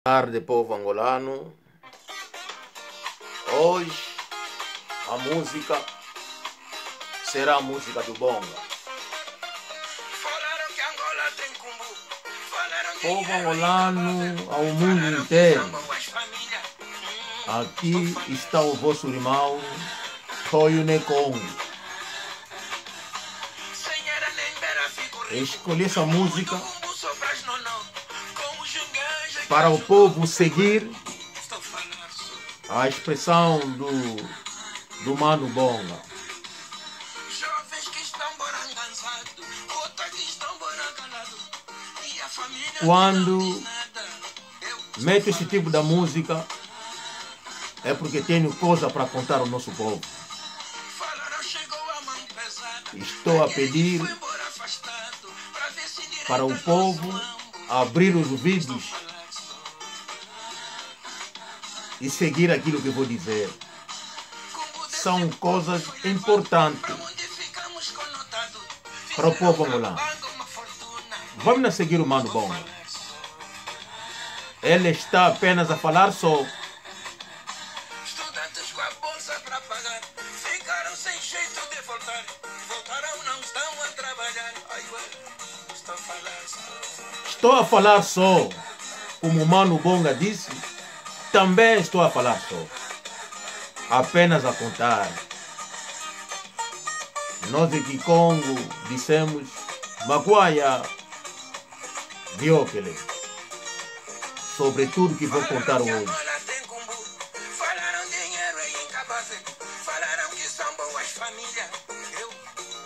Tarde, povo angolano. Hoje a música será a música do bonga. Povo angolano ao mundo inteiro. Aqui está o vosso irmão Toyo Nekongo. Escolhi essa música para o povo seguir a expressão do Mano Bonga. Quando meto esse tipo de música é porque tenho coisa para contar ao nosso povo. Estou a pedir para o povo abrir os ouvidos e seguir aquilo que vou dizer. São coisas importantes para o povo angolano. Vamos seguir o Mano Bonga. Ele está apenas a falar só. Estudantes com a bolsa para pagar ficaram sem jeito de voltar. Voltaram, não estão a trabalhar. Ai, estou a falar só. Estou a falar só. Como o Mano Bonga disse, também estou a falar só. Apenas a contar. Nós aqui Congo dissemos Maguaia Diokele. Sobre tudo que vou contar hoje. Falaram dinheiro é incapaz. Falaram que são boas famílias. Eu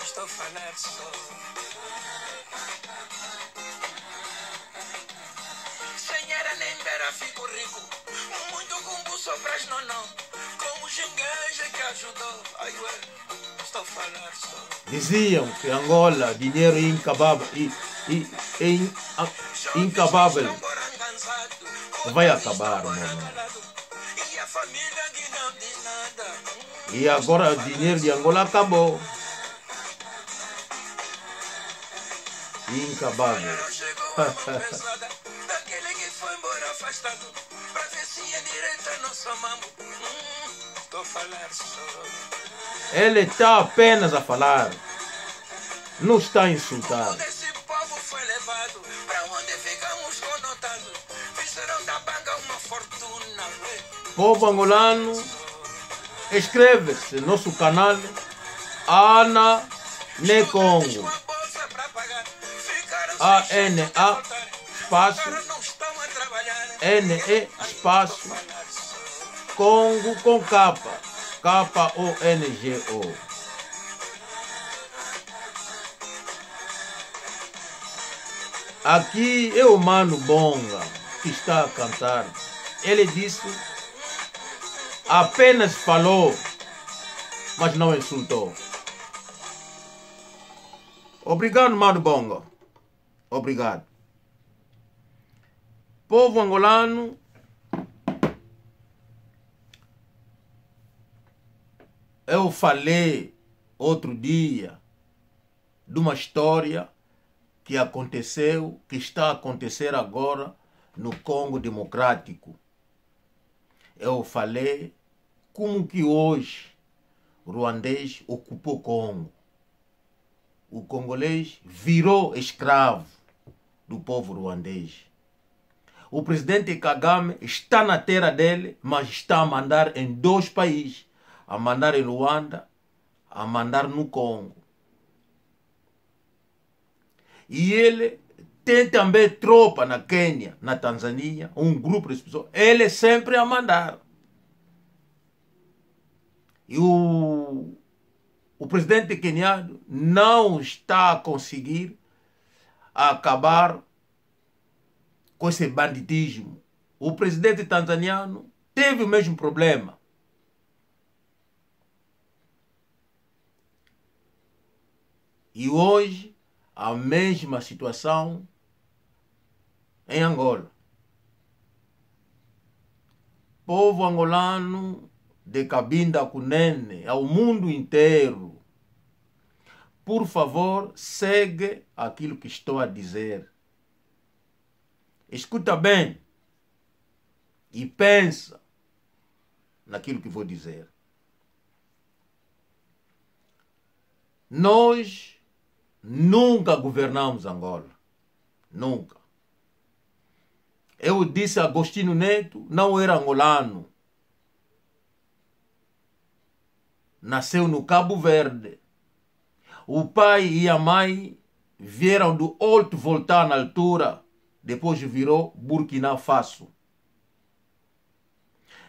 estou a falar só. Sem era nem beira fico rico. Muito cumbu sopras não. Com o gingueja que ajudou. Ai, estou a falar só. Diziam que Angola, dinheiro incabável, incabável, vai acabar, meu irmão. E agora o dinheiro de Angola acabou. Incabável. Ele está apenas a falar. Não está a insultar. Esse povo foi levado para onde ficamos conotados. Fizeram da banca uma fortuna. Povo angolano, inscreve-se no nosso canal Ana Nekongo. A-N-A espaço N-E espaço Congo com capa. K-O-N-G-O. Aqui é o Mano Bonga que está a cantar. Ele disse, apenas falou, mas não insultou. Obrigado, Mano Bonga. Obrigado. Povo angolano, eu falei outro dia de uma história que aconteceu, que está a acontecer agora no Congo Democrático. Eu falei como que hoje o ruandês ocupou o Congo. O congolês virou escravo do povo ruandês. O presidente Kagame está na terra dele, mas está a mandar em dois países. A mandar em Luanda, a mandar no Congo. E ele tem também tropa na Quênia, na Tanzânia, um grupo de pessoas. Ele sempre a mandar. E o presidente queniano não está a conseguir acabar com esse banditismo. O presidente tanzaniano teve o mesmo problema. E hoje, a mesma situação em Angola. Povo angolano de Cabinda Cunene, ao mundo inteiro. Por favor, segue aquilo que estou a dizer. Escuta bem. e pensa naquilo que vou dizer. Nós nunca governamos Angola. Nunca. Eu disse a Agostinho Neto, não era angolano. Nasceu no Cabo Verde. O pai e a mãe vieram do Alto Volta na altura, depois virou Burkina Faso.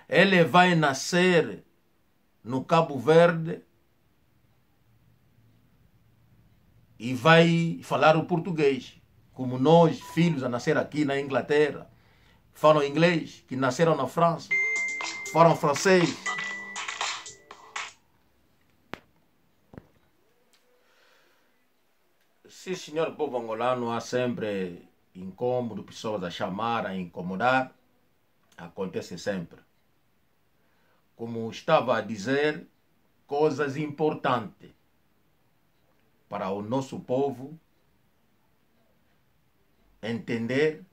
Ele vai nascer no Cabo Verde e vai falar o português, como nós, filhos a nascer aqui na Inglaterra, falam inglês, que nasceram na França, falam francês. Sim, senhor povo angolano, há sempre incômodo, pessoas a chamar, a incomodar, acontece sempre. Como estava a dizer, coisas importantes para o nosso povo entender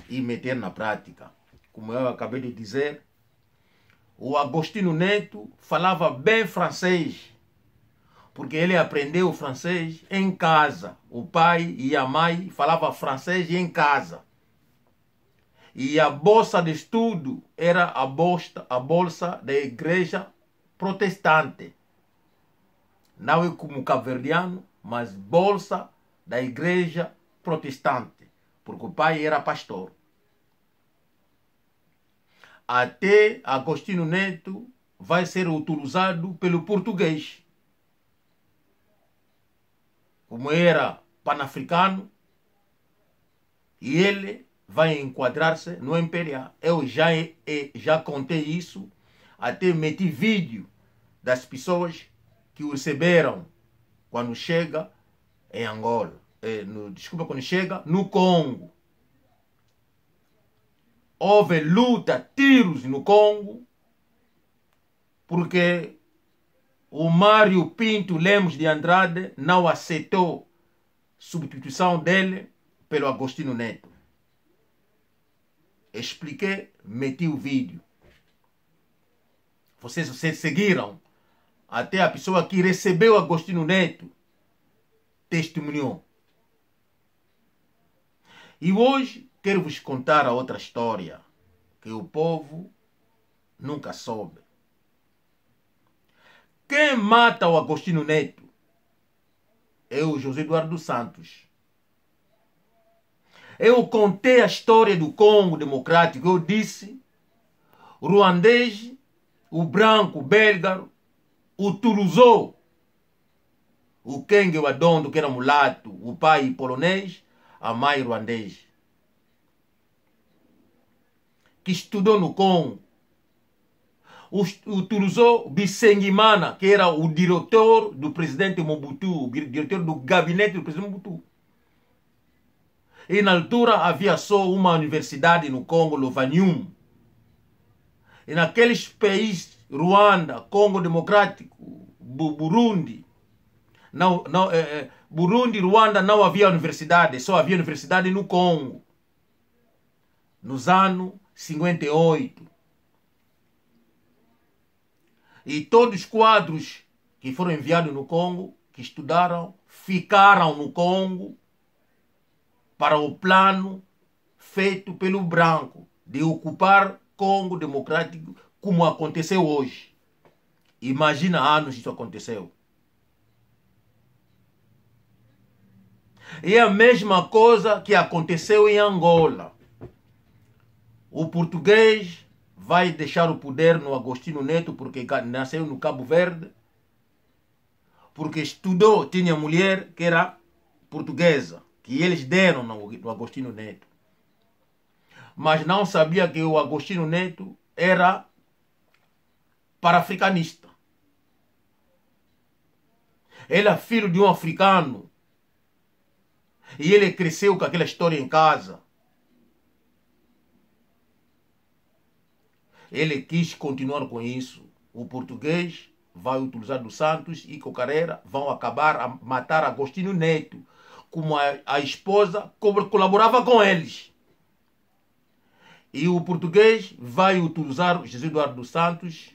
e meter na prática. Como eu acabei de dizer, o Agostinho Neto falava bem francês, porque ele aprendeu francês em casa. O pai e a mãe falavam francês em casa. E a bolsa de estudo era a bolsa da igreja protestante. Não é como cabo-verdiano, mas bolsa da igreja protestante, porque o pai era pastor. Até Agostinho Neto vai ser utilizado pelo português. Como era pan-africano, e ele vai enquadrar-se no Imperial. Eu já contei isso, até meti vídeo das pessoas que o receberam quando chega em Angola. Quando chega no Congo. Houve luta, tiros no Congo, porque o Mário Pinto Lemos de Andrade não aceitou substituição dele pelo Agostinho Neto. Expliquei, meti o vídeo. Vocês seguiram. Até a pessoa que recebeu Agostinho Neto testemunhou. E hoje quero vos contar a outra história que o povo nunca soube. Quem mata o Agostinho Neto é o José Eduardo Santos. Eu contei a história do Congo Democrático. Eu disse, o ruandês, o branco, o belga, utilizou o Kenge Wadondo, que era mulato, o pai polonês, a mãe ruandês, que estudou no Congo. Utilizou Bisengimana, que era o diretor do presidente Mobutu, o diretor do gabinete do presidente Mobutu. E na altura havia só uma universidade no Congo, Lovanium. E naqueles países, Ruanda, Congo Democrático, Burundi, Burundi e Ruanda não havia universidade, só havia universidade no Congo. Nos anos 58. E todos os quadros que foram enviados no Congo, que estudaram, ficaram no Congo para o plano feito pelo branco de ocupar Congo Democrático, como aconteceu hoje. Imagina anos isso aconteceu. E a mesma coisa que aconteceu em Angola. O português vai deixar o poder no Agostinho Neto porque nasceu no Cabo Verde, porque estudou, tinha mulher que era portuguesa, que eles deram no Agostinho Neto. Mas não sabia que o Agostinho Neto era para-africanista. Ele é filho de um africano. E ele cresceu com aquela história em casa. Ele quis continuar com isso. O português vai utilizar dos Santos e Cocareira vão acabar a matar Agostinho Neto. Como a esposa colaborava com eles. E o português vai utilizar o José Eduardo dos Santos,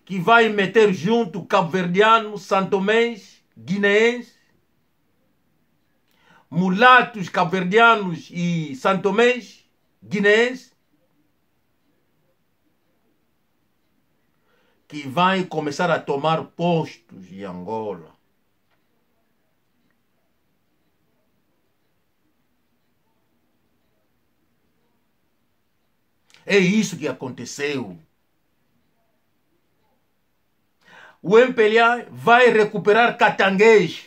que vai meter junto cabo-verdiano, santomense, guineense, mulatos cabo-verdianos e santomense, guineense, que vai começar a tomar postos em Angola. É isso que aconteceu. O MPLA vai recuperar catanguês,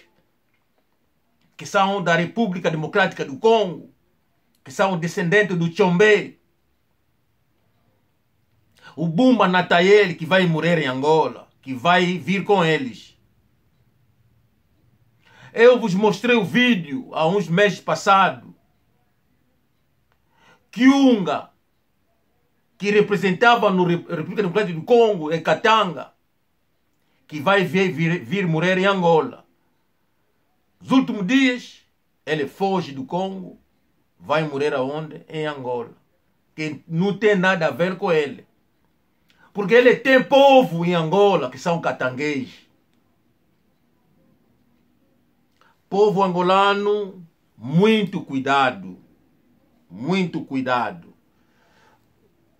que são da República Democrática do Congo, que são descendentes do Tchombe. O Bumba Natayeli, que vai morrer em Angola, que vai vir com eles. Eu vos mostrei o vídeo há uns meses passados. Kiunga, que representava na República Democrática do Congo, em Katanga, que vai vir morrer em Angola. Nos últimos dias, ele foge do Congo, vai morrer aonde? Em Angola. Que não tem nada a ver com ele. Porque ele tem povo em Angola que são catanguês. Povo angolano, muito cuidado. Muito cuidado.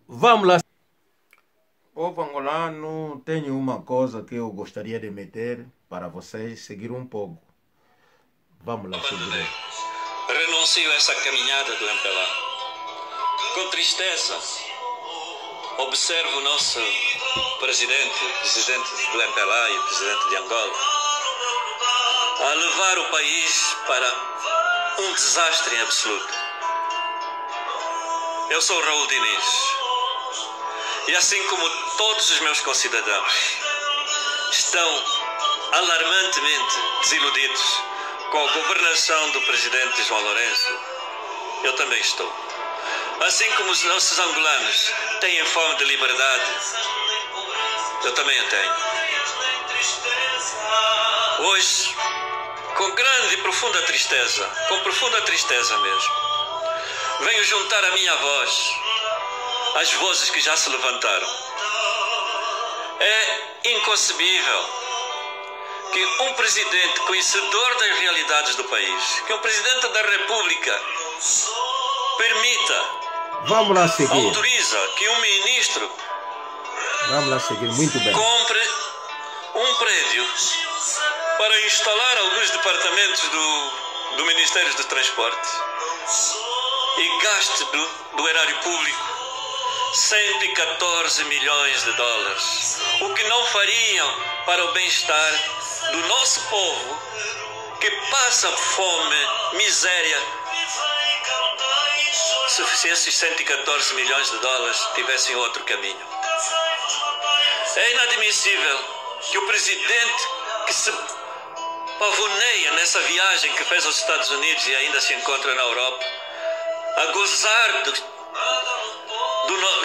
Vamos lá. Povo angolano, tenho uma coisa que eu gostaria de meter para vocês seguir um pouco. Vamos lá, seguir. Renuncio a essa caminhada do MPLA. Com tristeza, observo o nosso presidente do MPLA e presidente de Angola a levar o país para um desastre absoluto. Eu sou Raul Diniz. E assim como todos os meus concidadãos estão alarmantemente desiludidos com a governação do presidente João Lourenço, eu também estou. Assim como os nossos angolanos têm fome de liberdade, eu também a tenho. Hoje, com grande e profunda tristeza, com profunda tristeza mesmo, venho juntar a minha voz às vozes que já se levantaram. É inconcebível que um presidente conhecedor das realidades do país, que um presidente da República permita, vamos lá seguir, autoriza que um ministro vamos lá seguir, muito bem, compre um prédio para instalar alguns departamentos do Ministério do Transporte e gaste do erário público 114 milhões de dólares, o que não fariam para o bem-estar do nosso povo que passa fome, miséria, se esses 114 milhões de dólares tivessem outro caminho. É inadmissível que o presidente que se pavoneia nessa viagem que fez aos Estados Unidos e ainda se encontra na Europa, a gozar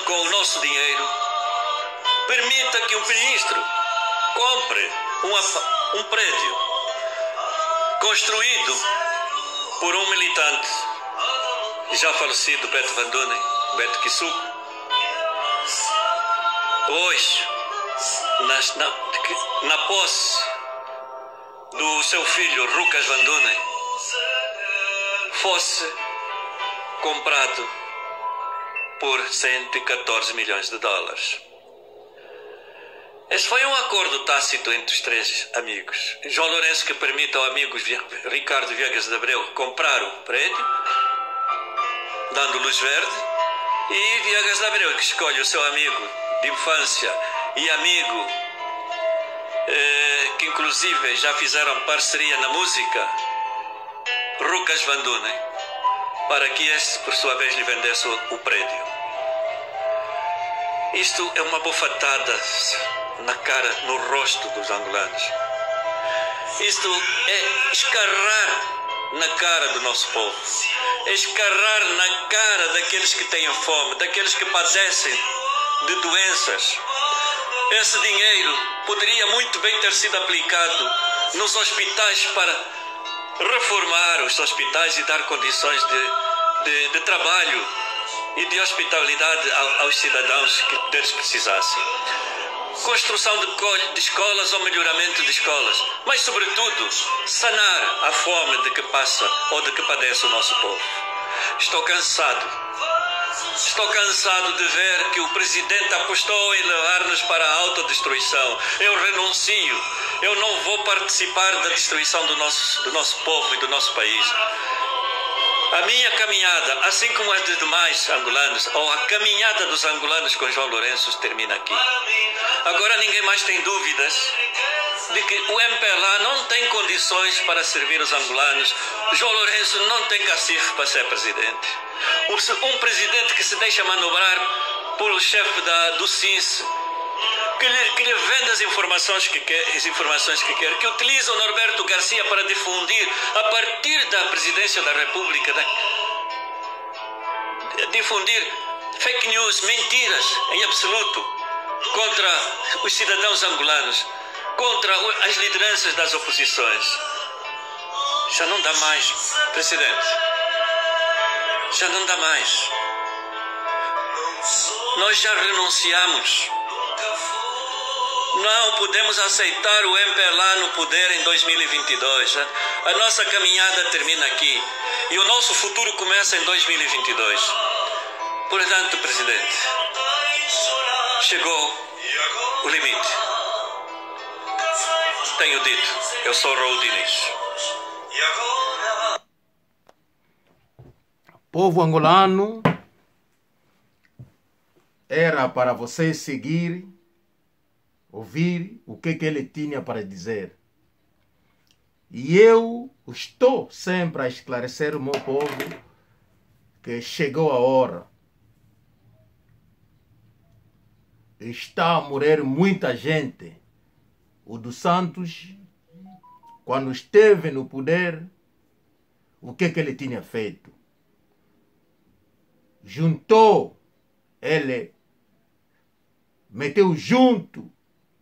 com o nosso dinheiro, permita que um ministro compre um prédio construído por um militante já falecido, Beto Van Dunen, Beto Kisuko. Hoje, na posse do seu filho Lucas Van Dunen, fosse comprado por 114 milhões de dólares. Esse foi um acordo tácito entre os três amigos. João Lourenço, que permite ao amigo Ricardo Viegas de Abreu comprar o prédio, dando luz verde, e Viegas de Abreu, que escolhe o seu amigo de infância e amigo, que inclusive já fizeram parceria na música, Lucas Van Dunen, para que este, por sua vez, lhe vendesse o prédio. Isto é uma bofetada na cara, no rosto dos angolanos. Isto é escarrar na cara do nosso povo. É escarrar na cara daqueles que têm fome, daqueles que padecem de doenças. Esse dinheiro poderia muito bem ter sido aplicado nos hospitais para reformar os hospitais e dar condições de trabalho e de hospitalidade aos cidadãos que deles precisassem. Construção de escolas ou melhoramento de escolas, mas sobretudo sanar a fome de que passa ou de que padece o nosso povo. Estou cansado de ver que o presidente apostou em levar-nos para a autodestruição. Eu renuncio, eu não vou participar da destruição do nosso povo e do nosso país. A minha caminhada, assim como a de demais angolanos, ou a caminhada dos angolanos com João Lourenço, termina aqui. Agora ninguém mais tem dúvidas de que o MPLA não tem condições para servir os angolanos. João Lourenço não tem cacife para ser presidente. Um presidente que se deixa manobrar pelo chefe do CINS, que lhe vende as informações que quer, que utiliza o Norberto Garcia para difundir, a partir da presidência da República, difundir fake news, mentiras em absoluto, contra os cidadãos angolanos, contra as lideranças das oposições. Já não dá mais, presidente. Já não dá mais. Nós já renunciamos. Não podemos aceitar o MPLA no poder em 2022. A nossa caminhada termina aqui e o nosso futuro começa em 2022. Portanto, presidente, chegou o limite. Tenho dito, eu sou Raul Diniz. Povo angolano, era para vocês seguir, ouvir o que ele tinha para dizer. E eu estou sempre a esclarecer o meu povo que chegou a hora. Está a morrer muita gente. O dos Santos, quando esteve no poder, o que ele tinha feito? Juntou, ele meteu junto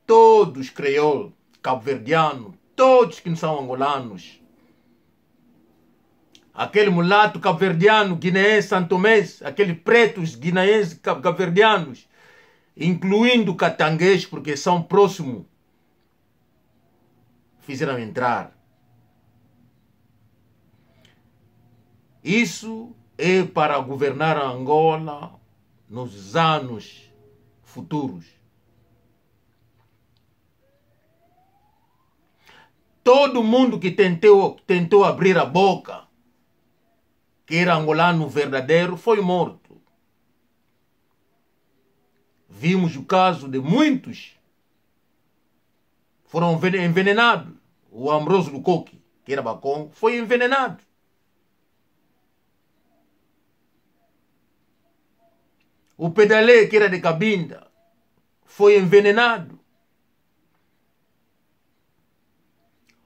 todos os crioulos, cabo-verdianos, todos que não são angolanos. Aquele mulato cabo-verdiano, guineense, santomense, aqueles pretos guineenses, cabo-verdianos, incluindo catanguês, porque são próximos, fizeram entrar. Isso é para governar a Angola nos anos futuros. Todo mundo que tentou abrir a boca, que era angolano verdadeiro, foi morto. Vimos o caso de muitos foram envenenados. O Ambrosio Lukoki, que era bacon, foi envenenado. O Pedalé, que era de Cabinda, foi envenenado.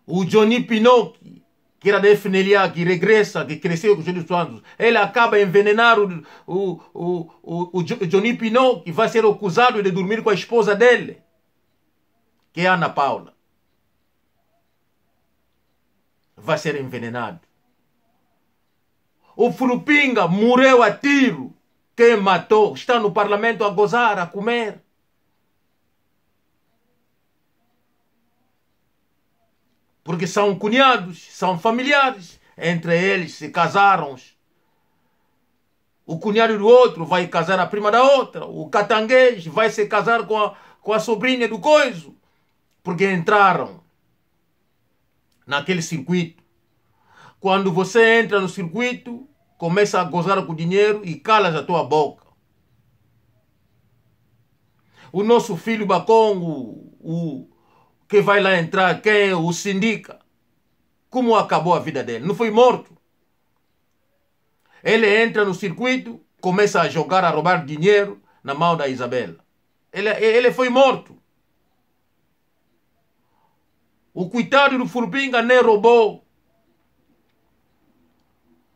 O Johnny Pinocchi, que era da FNLA, que regressa, que cresceu com os Júlio Santos, ele acaba envenenando o Johnny Pinocchi, que vai ser acusado de dormir com a esposa dele, que é Ana Paula. Vai ser envenenado. O Frupinga morreu a tiro. Quem matou está no parlamento a gozar, a comer. Porque são cunhados, são familiares. Entre eles se casaram. O cunhado do outro vai casar a prima da outra. O catanguês vai se casar com a sobrinha do coiso. Porque entraram naquele circuito. Quando você entra no circuito, começa a gozar com o dinheiro e calas a tua boca. O nosso filho Bacongo, o que vai lá entrar, quem é o Sindica, como acabou a vida dele? Não foi morto? Ele entra no circuito, começa a jogar, a roubar dinheiro na mão da Isabela. Ele foi morto. O coitado do Furpinga nem roubou.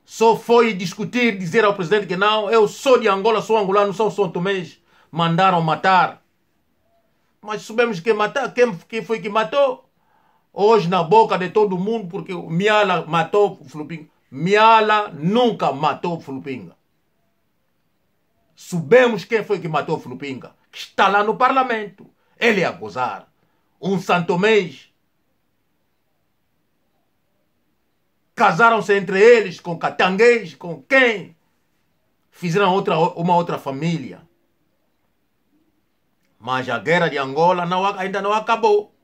Só foi discutir, dizer ao presidente que não, eu sou de Angola, sou angolano, sou São Tomés. Mandaram matar. Mas soubemos que matar, quem foi que matou? Hoje na boca de todo mundo, porque o Miala matou o Furpinga. Miala nunca matou o Furpinga. Sabemos quem foi que matou o Flupinga, que está lá no parlamento. Ele a gozar. Um santomês. Casaram-se entre eles com catanguês, com quem? Fizeram uma outra família. Mas a guerra de Angola ainda não acabou.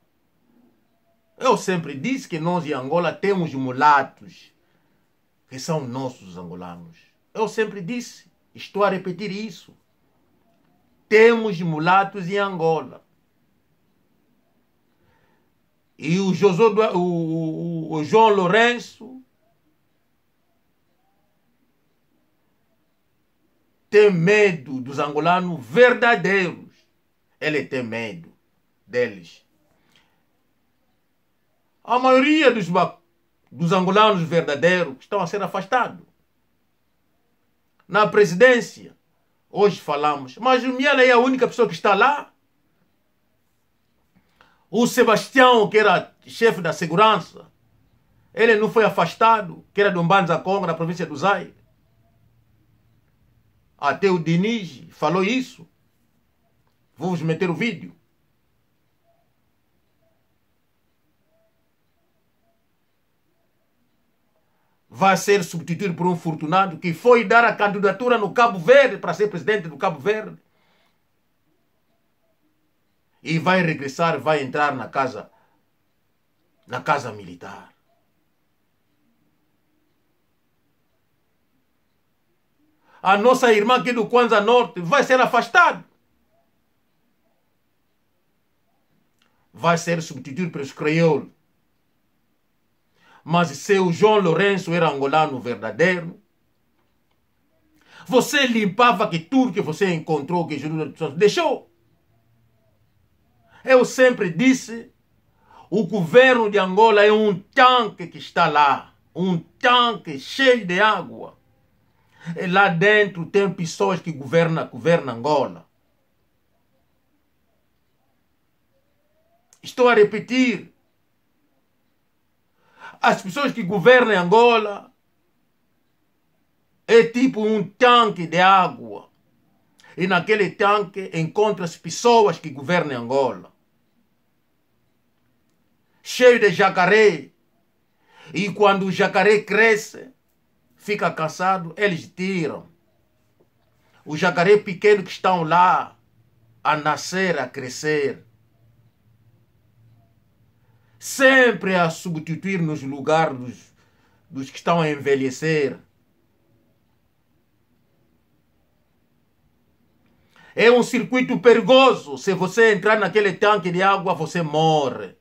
Eu sempre disse que nós em Angola temos mulatos, que são nossos angolanos. Eu sempre disse, estou a repetir isso. Temos mulatos em Angola. E o João Lourenço tem medo dos angolanos verdadeiros. Ele tem medo deles. A maioria dos angolanos verdadeiros estão a ser afastados. Na presidência, hoje falamos, mas o Miela é a única pessoa que está lá. O Sebastião, que era chefe da segurança, ele não foi afastado, que era do Mbanza Congo, na província do Zaire. Até o Diniz falou isso. Vou-vos meter o vídeo. Vai ser substituído por um Fortunado que foi dar a candidatura no Cabo Verde para ser presidente do Cabo Verde. E vai regressar, vai entrar na casa militar. A nossa irmã aqui do Kwanza Norte vai ser afastada. Vai ser substituído pelos crioulos. Mas se o João Lourenço era angolano verdadeiro, você limpava que tudo que você encontrou, que deixou. Eu sempre disse, o governo de Angola é um tanque que está lá. Um tanque cheio de água. E lá dentro tem pessoas que governam Angola. Estou a repetir. As pessoas que governam Angola é tipo um tanque de água. E naquele tanque encontra-se pessoas que governam Angola. Cheio de jacaré. E quando o jacaré cresce, fica cansado, eles tiram. Os jacaré pequenos que estão lá a nascer, a crescer. Sempre a substituir nos lugares dos que estão a envelhecer. É um circuito perigoso. Se você entrar naquele tanque de água, você morre.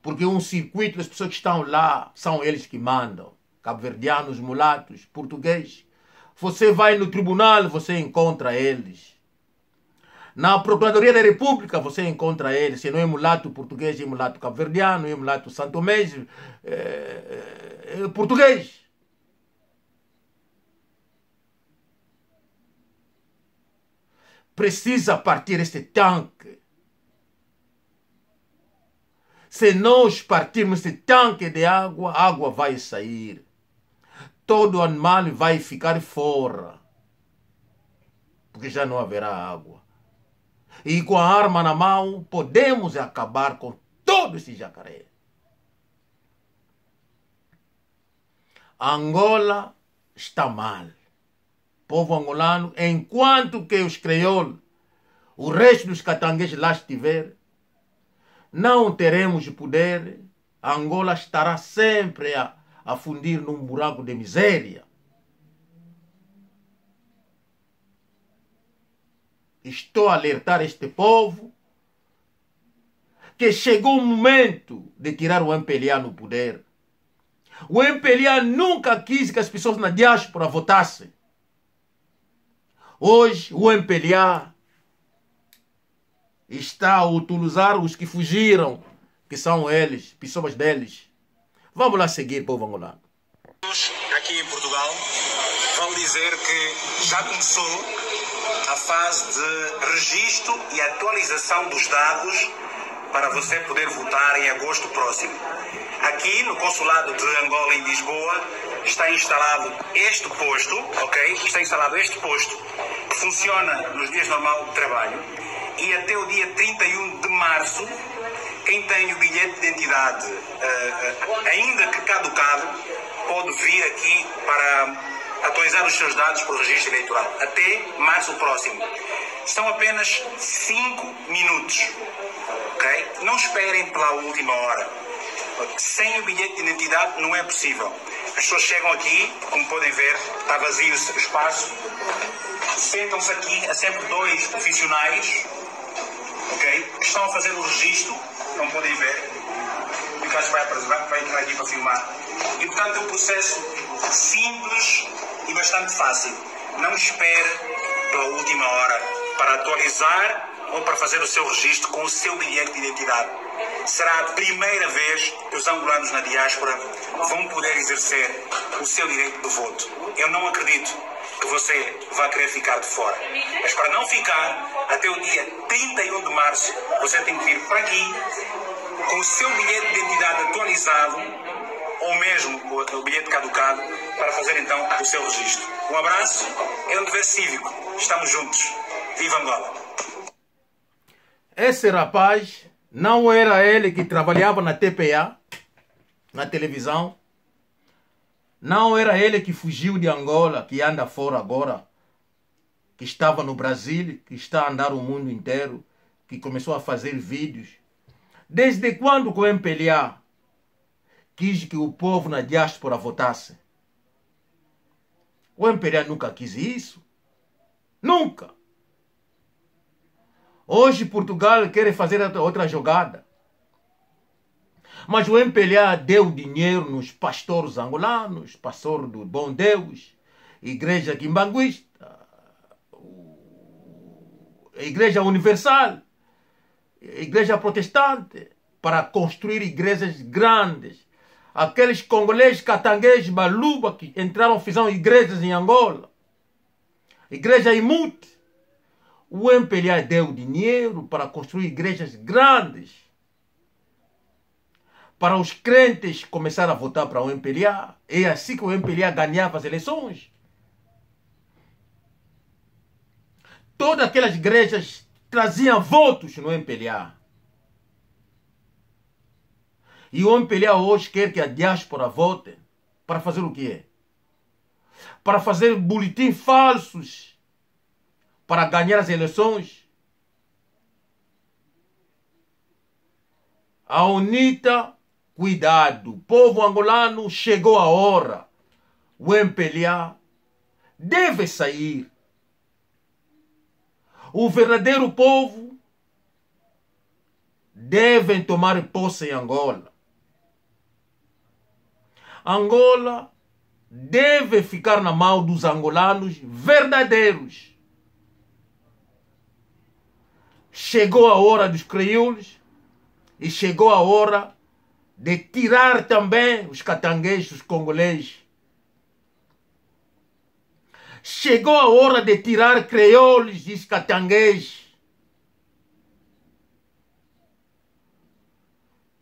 Porque um circuito das pessoas que estão lá, são eles que mandam. Cabo-verdianos, mulatos, portugueses. Você vai no tribunal, você encontra eles. Na Procuradoria da República você encontra eles. Se não é mulato português, é mulato cabo-verdiano, é mulato santomês, é português. Precisa partir este tanque. Se nós partirmos este tanque de água, a água vai sair. Todo animal vai ficar fora. Porque já não haverá água. E com a arma na mão, podemos acabar com todo esse jacaré. Angola está mal. Povo angolano, enquanto que os crioulos, o resto dos catangueses lá estiver, não teremos poder. Angola estará sempre a fundir num buraco de miséria. Estou a alertar este povo que chegou o momento de tirar o MPLA no poder. O MPLA nunca quis que as pessoas na diáspora votassem. Hoje o MPLA está a utilizar os que fugiram, que são eles, pessoas deles. Vamos lá seguir, povo angolano. Aqui em Portugal vão dizer que já começou a fase de registro e atualização dos dados para você poder votar em agosto próximo. Aqui no Consulado de Angola em Lisboa está instalado este posto, ok? Está instalado este posto funciona nos dias normais de trabalho, e até o dia 31 de março, quem tem o bilhete de identidade ainda que caducado, pode vir aqui para atualizar os seus dados para o registro eleitoral. Até março próximo. São apenas 5 minutos. Okay? Não esperem pela última hora. Sem o bilhete de identidade não é possível. As pessoas chegam aqui, como podem ver, está vazio o espaço. Sentam-se aqui, há sempre 2 profissionais, okay, que estão a fazer o registro, como podem ver. O Ricardo vai entrar aqui para filmar. E, portanto, é um processo simples e bastante fácil. Não espere pela última hora para atualizar ou para fazer o seu registro com o seu bilhete de identidade. Será a primeira vez que os angolanos na diáspora vão poder exercer o seu direito de voto. Eu não acredito que você vá querer ficar de fora. Mas para não ficar, até o dia 31 de março, você tem que vir para aqui com o seu bilhete de identidade atualizado ou mesmo o bilhete caducado para fazer então o seu registro. Um abraço, é um dever cívico. Estamos juntos. Viva Angola! Esse rapaz não era ele que trabalhava na TPA, na televisão. Não era ele que fugiu de Angola, que anda fora agora, que estava no Brasil, que está a andar o mundo inteiro, que começou a fazer vídeos. Desde quando o MPLA quis que o povo na diáspora votasse? O MPLA nunca quis isso. Nunca. Hoje Portugal quer fazer outra jogada. Mas o MPLA deu dinheiro nos pastores angolanos, pastor do Bom Deus, Igreja Quimbanguista, a Igreja Universal, a Igreja Protestante, para construir igrejas grandes. Aqueles congoleses, catangueses, baluba, que entraram, fizeram igrejas em Angola. Igreja Imute. O MPLA deu dinheiro para construir igrejas grandes. Para os crentes começarem a votar para o MPLA. É assim que o MPLA ganhava as eleições. Todas aquelas igrejas traziam votos no MPLA. E o MPLA hoje quer que a diáspora vote para fazer o quê? Para fazer boletins falsos para ganhar as eleições. A UNITA, cuidado, povo angolano, chegou a hora. O MPLA deve sair. O verdadeiro povo deve tomar posse em Angola. Angola deve ficar na mão dos angolanos verdadeiros. Chegou a hora dos crioulos e chegou a hora de tirar também os catangueses, os congoleses. Chegou a hora de tirar crioulos e os catangueses.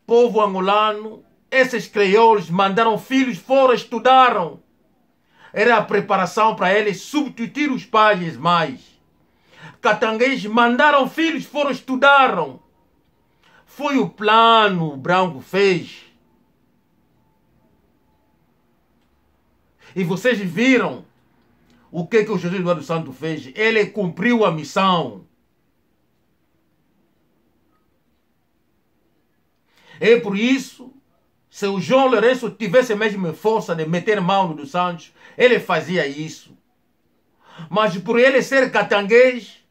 Povo angolano, esses crioulos mandaram filhos fora, estudaram. Era a preparação para eles substituir os pais mais. Catangueses mandaram filhos fora, estudaram. Foi o plano o Branco fez. E vocês viram o que o José Eduardo Santos fez. Ele cumpriu a missão. É por isso, se o João Lourenço tivesse a mesma força de meter mão no dos Santos, ele fazia isso. Mas por ele ser catanguês,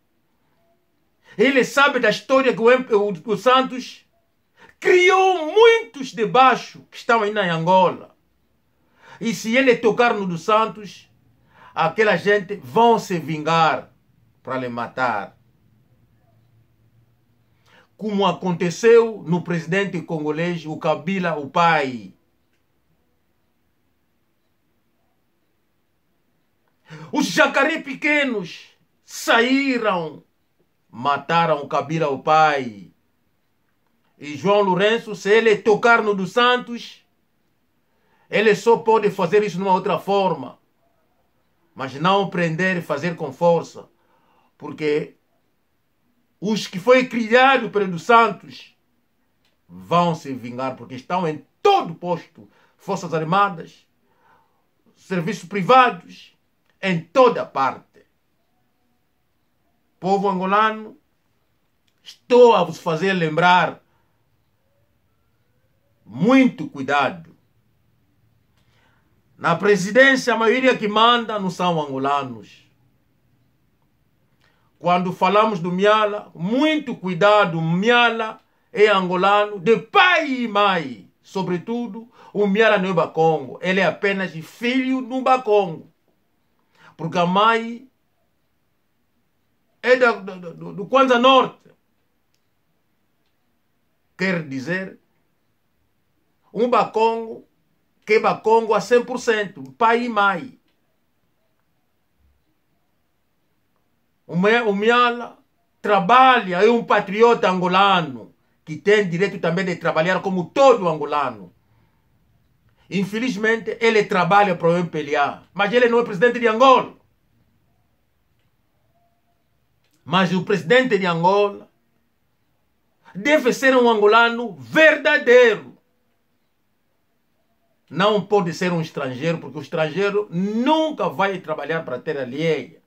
ele sabe da história que o Santos criou muitos de baixo que estão ainda em Angola. E se ele tocar no dos Santos, aquela gente vão se vingar para lhe matar. Como aconteceu no presidente congolês, o Kabila, o pai. Os jacaré pequenos saíram, mataram o Kabila, o pai. E João Lourenço, se ele tocar no dos Santos, ele só pode fazer isso de uma outra forma. Mas não prender e fazer com força. Porque os que foi criado pelo dos Santos vão se vingar, porque estão em todo posto, Forças Armadas, serviços privados, em toda parte. Povo angolano, estou a vos fazer lembrar, muito cuidado. Na presidência, a maioria que manda não são angolanos. Quando falamos do Miala, muito cuidado, Miala é angolano de pai e mãe. Sobretudo, o Miala não é Bakongo, ele é apenas filho do Bakongo. Porque a mãe é do Kwanza Norte. Quer dizer, um Bakongo que é Bakongo a 100%, pai e mãe. O Miala trabalha, é um patriota angolano, que tem direito também de trabalhar como todo angolano. Infelizmente, ele trabalha para o MPLA, mas ele não é presidente de Angola. Mas o presidente de Angola deve ser um angolano verdadeiro. Não pode ser um estrangeiro, porque o estrangeiro nunca vai trabalhar para a terra alheia.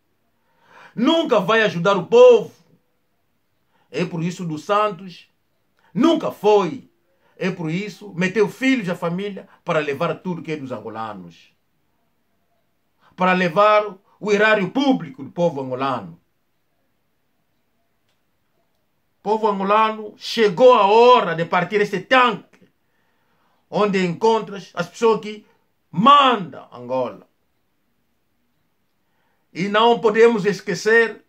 Nunca vai ajudar o povo. É por isso dos Santos nunca foi. É por isso meteu filhos à família para levar tudo que é dos angolanos. Para levar o erário público do povo angolano. O povo angolano, chegou a hora de partir este tanque, onde encontras as pessoas que mandam Angola. E não podemos esquecer,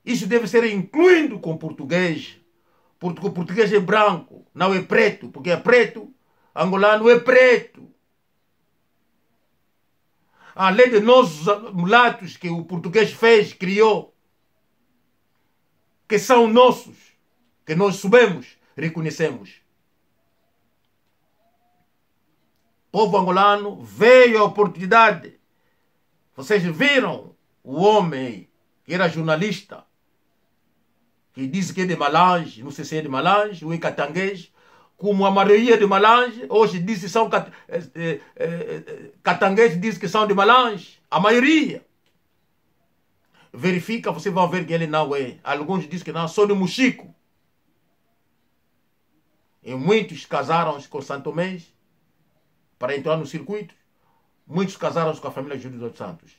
isso deve ser incluído com o português, porque o português é branco, não é preto, porque é preto, angolano é preto. Além de nossos mulatos que o português fez, criou, que são nossos, que nós sabemos, reconhecemos. O povo angolano veio a oportunidade. Vocês viram o homem que era jornalista, que diz que é de Malange, não sei se é de Malange ou é catanguês, como a maioria de Malange, hoje diz que são catanguês, diz que são de Malange, a maioria. Verifica, você vai ver que ele não é. Alguns dizem que não, são de Mochico. E muitos casaram-se com Santo Tomé para entrar no circuito. Muitos casaram-se com a família Júlio dos Santos.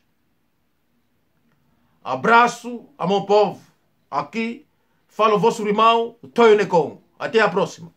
Abraço a meu povo. Aqui fala o vosso irmão Toyo Necon. Até a próxima.